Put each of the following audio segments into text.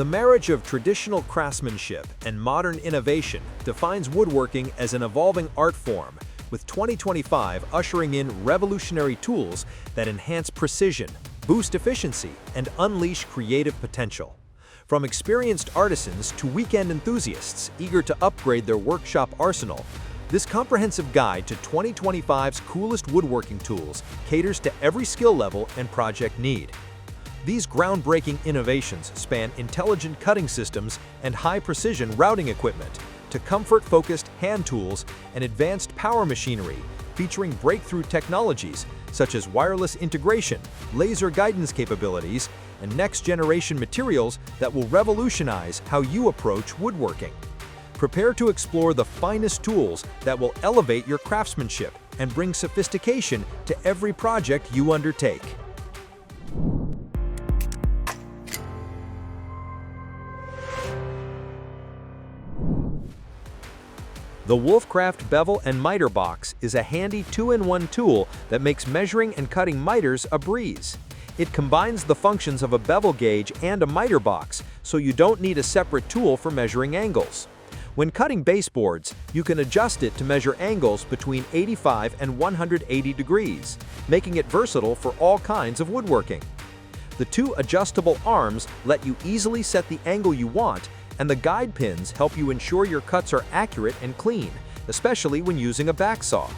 The marriage of traditional craftsmanship and modern innovation defines woodworking as an evolving art form, with 2025 ushering in revolutionary tools that enhance precision, boost efficiency, and unleash creative potential. From experienced artisans to weekend enthusiasts eager to upgrade their workshop arsenal, this comprehensive guide to 2025's coolest woodworking tools caters to every skill level and project need. These groundbreaking innovations span intelligent cutting systems and high-precision routing equipment to comfort-focused hand tools and advanced power machinery, featuring breakthrough technologies such as wireless integration, laser guidance capabilities, and next-generation materials that will revolutionize how you approach woodworking. Prepare to explore the finest tools that will elevate your craftsmanship and bring sophistication to every project you undertake. The Wolfcraft Bevel Miter Box is a handy 2-in-1 tool that makes measuring and cutting miters a breeze. It combines the functions of a bevel gauge and a miter box, so you don't need a separate tool for measuring angles. When cutting baseboards, you can adjust it to measure angles between 85 and 180 degrees, making it versatile for all kinds of woodworking. The two adjustable arms let you easily set the angle you want, and the guide pins help you ensure your cuts are accurate and clean, especially when using a back saw.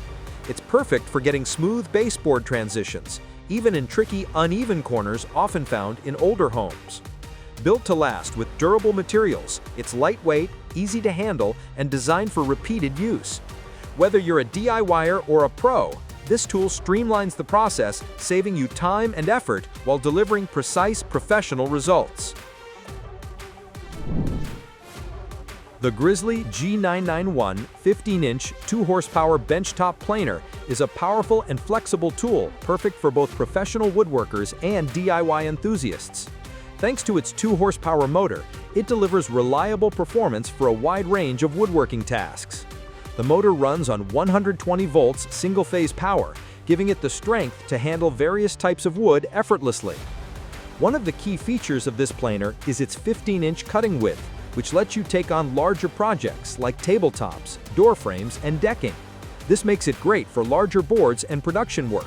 It's perfect for getting smooth baseboard transitions, even in tricky, uneven corners often found in older homes. Built to last with durable materials, it's lightweight, easy to handle, and designed for repeated use. Whether you're a DIYer or a pro, this tool streamlines the process, saving you time and effort while delivering precise, professional results. The Grizzly G0991 15-inch 2-horsepower benchtop planer is a powerful and flexible tool perfect for both professional woodworkers and DIY enthusiasts. Thanks to its 2-horsepower motor, it delivers reliable performance for a wide range of woodworking tasks. The motor runs on 120 volts single-phase power, giving it the strength to handle various types of wood effortlessly. One of the key features of this planer is its 15-inch cutting width, which lets you take on larger projects like tabletops, door frames, and decking. This makes it great for larger boards and production work.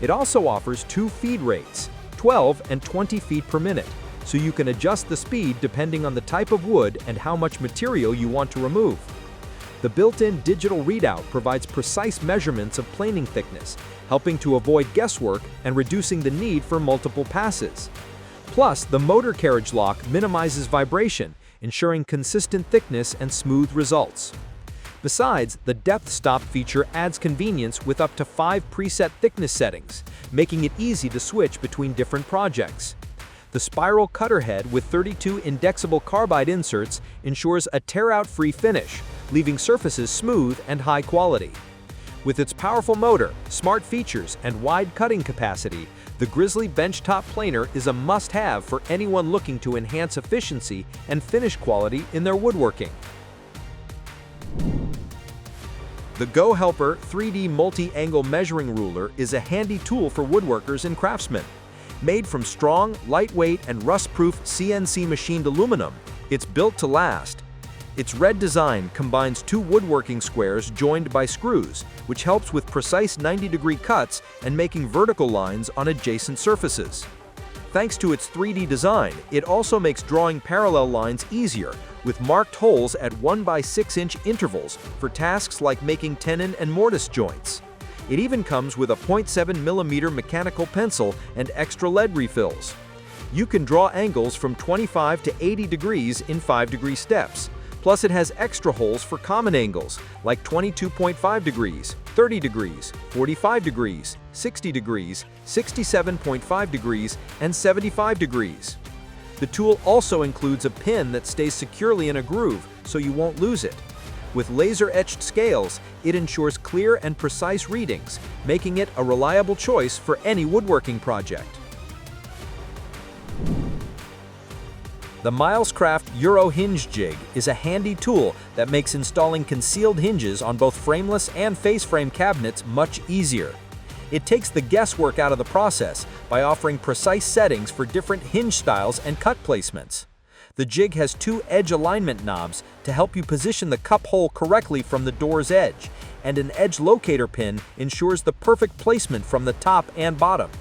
It also offers 2 feed rates, 12 and 20 feet per minute, so you can adjust the speed depending on the type of wood and how much material you want to remove. The built-in digital readout provides precise measurements of planing thickness, helping to avoid guesswork and reducing the need for multiple passes. Plus, the motor carriage lock minimizes vibration, ensuring consistent thickness and smooth results. Besides, the depth stop feature adds convenience with up to 5 preset thickness settings, making it easy to switch between different projects. The spiral cutter head with 32 indexable carbide inserts ensures a tear-out-free finish, leaving surfaces smooth and high quality. With its powerful motor, smart features, and wide cutting capacity, the Grizzly Benchtop Planer is a must-have for anyone looking to enhance efficiency and finish quality in their woodworking. The GoHelper 3D Multi-Angle Measuring Ruler is a handy tool for woodworkers and craftsmen. Made from strong, lightweight, and rust-proof CNC machined aluminum, it's built to last. Its red design combines 2 woodworking squares joined by screws, which helps with precise 90-degree cuts and making vertical lines on adjacent surfaces. Thanks to its 3D design, it also makes drawing parallel lines easier, with marked holes at 1x6-inch intervals for tasks like making tenon and mortise joints. It even comes with a 0.7mm mechanical pencil and extra lead refills. You can draw angles from 25 to 80 degrees in 5-degree steps. Plus, it has extra holes for common angles, like 22.5 degrees, 30 degrees, 45 degrees, 60 degrees, 67.5 degrees, and 75 degrees. The tool also includes a pin that stays securely in a groove, so you won't lose it. With laser-etched scales, it ensures clear and precise readings, making it a reliable choice for any woodworking project. The Milescraft Euro Hinge Jig is a handy tool that makes installing concealed hinges on both frameless and face frame cabinets much easier. It takes the guesswork out of the process by offering precise settings for different hinge styles and cut placements. The jig has two edge alignment knobs to help you position the cup hole correctly from the door's edge, and an edge locator pin ensures the perfect placement from the top and bottom.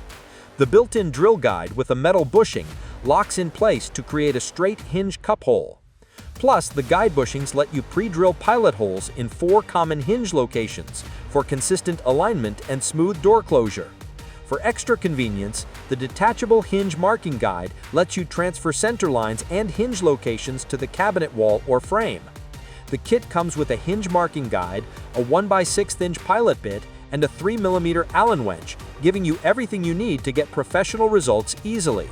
The built-in drill guide with a metal bushing locks in place to create a straight hinge cup hole. Plus, the guide bushings let you pre-drill pilot holes in 4 common hinge locations for consistent alignment and smooth door closure. For extra convenience, the detachable hinge marking guide lets you transfer center lines and hinge locations to the cabinet wall or frame. The kit comes with a hinge marking guide, a 1x6" pilot bit, and a 3mm Allen wrench, giving you everything you need to get professional results easily.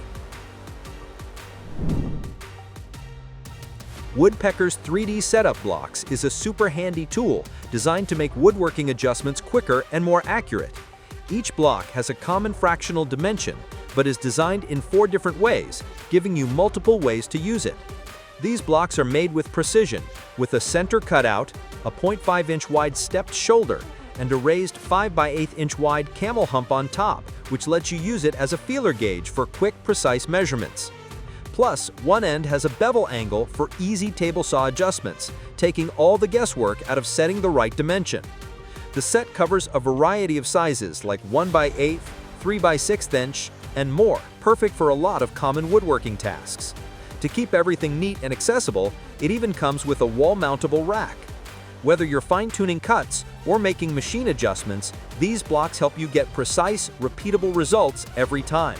Woodpeckers 3D Setup Blocks is a super handy tool designed to make woodworking adjustments quicker and more accurate. Each block has a common fractional dimension, but is designed in 4 different ways, giving you multiple ways to use it. These blocks are made with precision, with a center cutout, a 0.5-inch wide stepped shoulder, and a raised 5x8-inch wide camel hump on top, which lets you use it as a feeler gauge for quick, precise measurements. Plus, one end has a bevel angle for easy table saw adjustments, taking all the guesswork out of setting the right dimension. The set covers a variety of sizes like 1x8, 3x6", and more, perfect for a lot of common woodworking tasks. To keep everything neat and accessible, it even comes with a wall-mountable rack. Whether you're fine-tuning cuts or making machine adjustments, these blocks help you get precise, repeatable results every time.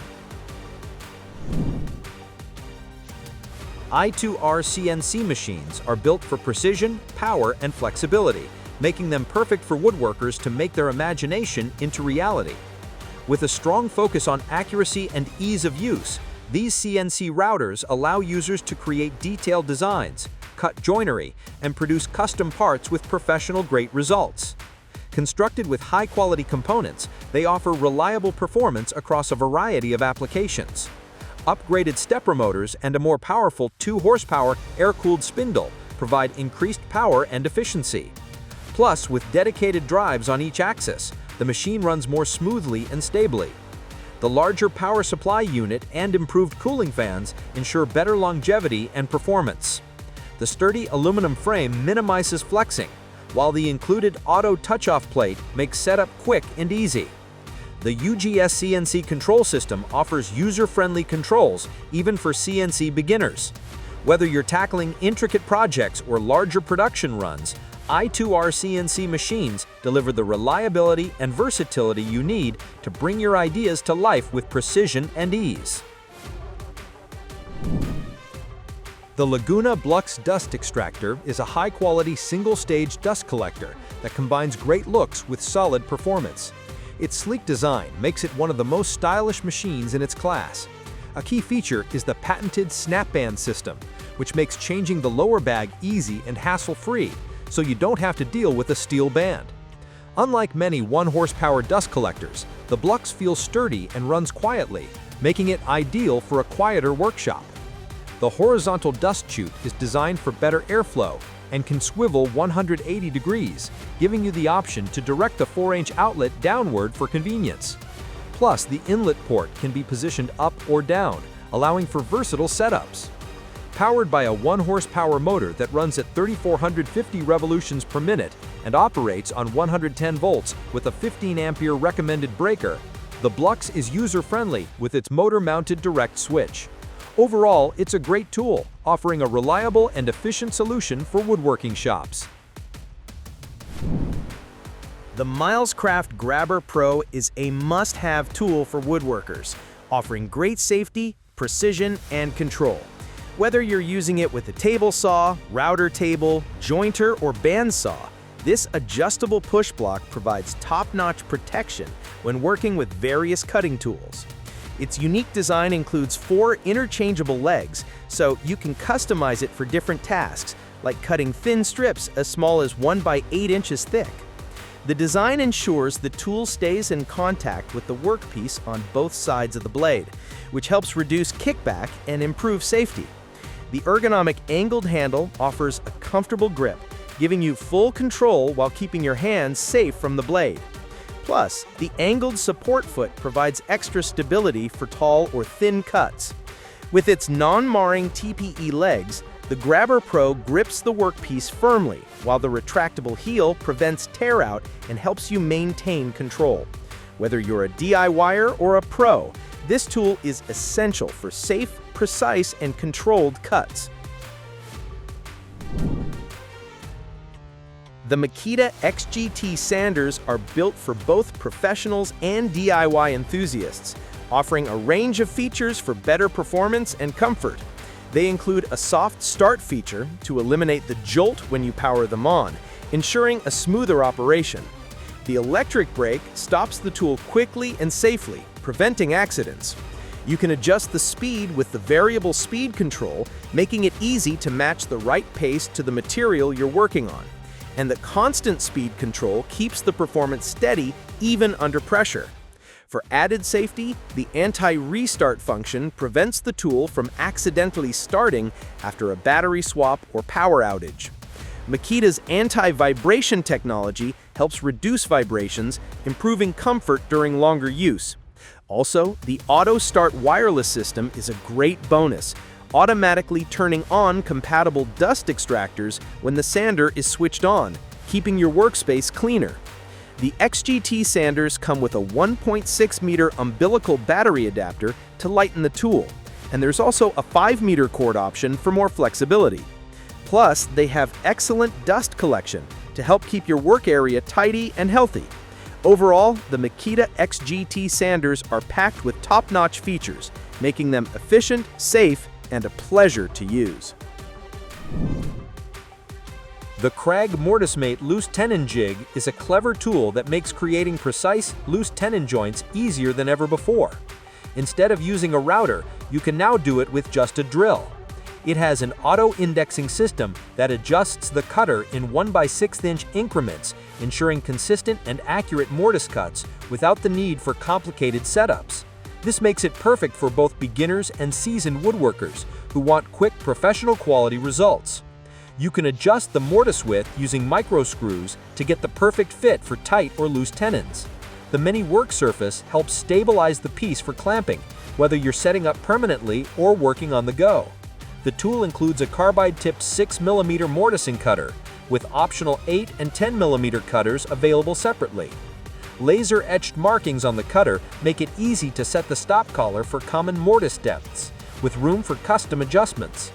I2R CNC machines are built for precision, power, and flexibility, making them perfect for woodworkers to make their imagination into reality. With a strong focus on accuracy and ease of use, these CNC routers allow users to create detailed designs, cut joinery, and produce custom parts with professional-grade results. Constructed with high-quality components, they offer reliable performance across a variety of applications. Upgraded stepper motors and a more powerful 2-horsepower air-cooled spindle provide increased power and efficiency. Plus, with dedicated drives on each axis, the machine runs more smoothly and stably. The larger power supply unit and improved cooling fans ensure better longevity and performance. The sturdy aluminum frame minimizes flexing, while the included auto touch-off plate makes setup quick and easy. The UGS CNC control system offers user-friendly controls even for CNC beginners. Whether you're tackling intricate projects or larger production runs, I2R CNC machines deliver the reliability and versatility you need to bring your ideas to life with precision and ease. The Laguna Blux Dust Extractor is a high-quality single-stage dust collector that combines great looks with solid performance. Its sleek design makes it one of the most stylish machines in its class. A key feature is the patented snap band system, which makes changing the lower bag easy and hassle-free, so you don't have to deal with a steel band. Unlike many 1-horsepower dust collectors, the Blux feels sturdy and runs quietly, making it ideal for a quieter workshop. The horizontal dust chute is designed for better airflow and can swivel 180 degrees, giving you the option to direct the 4-inch outlet downward for convenience. Plus, the inlet port can be positioned up or down, allowing for versatile setups. Powered by a 1-horsepower motor that runs at 3,450 revolutions per minute and operates on 110 volts with a 15-ampere recommended breaker, the Blux is user-friendly with its motor-mounted direct switch. Overall, it's a great tool, offering a reliable and efficient solution for woodworking shops. The Milescraft Grabber Pro is a must-have tool for woodworkers, offering great safety, precision, and control. Whether you're using it with a table saw, router table, jointer, or bandsaw, this adjustable push block provides top-notch protection when working with various cutting tools. Its unique design includes 4 interchangeable legs, so you can customize it for different tasks, like cutting thin strips as small as 1 by 8 inches thick. The design ensures the tool stays in contact with the workpiece on both sides of the blade, which helps reduce kickback and improve safety. The ergonomic angled handle offers a comfortable grip, giving you full control while keeping your hands safe from the blade. Plus, the angled support foot provides extra stability for tall or thin cuts. With its non-marring TPE legs, the Grabber Pro grips the workpiece firmly, while the retractable heel prevents tear-out and helps you maintain control. Whether you're a DIYer or a pro, this tool is essential for safe, precise, and controlled cuts. The Makita XGT sanders are built for both professionals and DIY enthusiasts, offering a range of features for better performance and comfort. They include a soft start feature to eliminate the jolt when you power them on, ensuring a smoother operation. The electric brake stops the tool quickly and safely, preventing accidents. You can adjust the speed with the variable speed control, making it easy to match the right pace to the material you're working on. And the constant speed control keeps the performance steady even under pressure. For added safety, the anti-restart function prevents the tool from accidentally starting after a battery swap or power outage. Makita's anti-vibration technology helps reduce vibrations, improving comfort during longer use. Also, the Auto Start wireless system is a great bonus, automatically turning on compatible dust extractors when the sander is switched on, keeping your workspace cleaner. The XGT sanders come with a 1.6-meter umbilical battery adapter to lighten the tool, and there's also a 5-meter cord option for more flexibility. Plus, they have excellent dust collection to help keep your work area tidy and healthy. Overall, the Makita XGT sanders are packed with top-notch features, making them efficient, safe, and a pleasure to use. The Krag Mortisemate Loose Tenon Jig is a clever tool that makes creating precise, loose tenon joints easier than ever before. Instead of using a router, you can now do it with just a drill. It has an auto-indexing system that adjusts the cutter in 1/6" increments, ensuring consistent and accurate mortise cuts without the need for complicated setups. This makes it perfect for both beginners and seasoned woodworkers who want quick, professional-quality results. You can adjust the mortise width using micro screws to get the perfect fit for tight or loose tenons. The mini work surface helps stabilize the piece for clamping, whether you're setting up permanently or working on the go. The tool includes a carbide-tipped 6mm mortising cutter, with optional 8 and 10mm cutters available separately. Laser-etched markings on the cutter make it easy to set the stop collar for common mortise depths, with room for custom adjustments.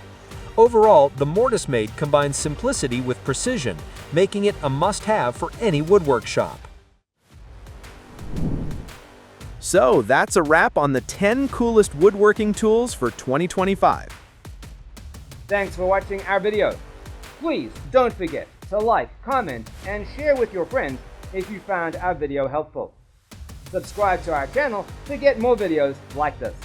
Overall, the Mortisemate combines simplicity with precision, making it a must-have for any woodwork shop. So that's a wrap on the 10 coolest woodworking tools for 2025. Thanks for watching our video. Please don't forget to like, comment, and share with your friends if you found our video helpful. Subscribe to our channel to get more videos like this.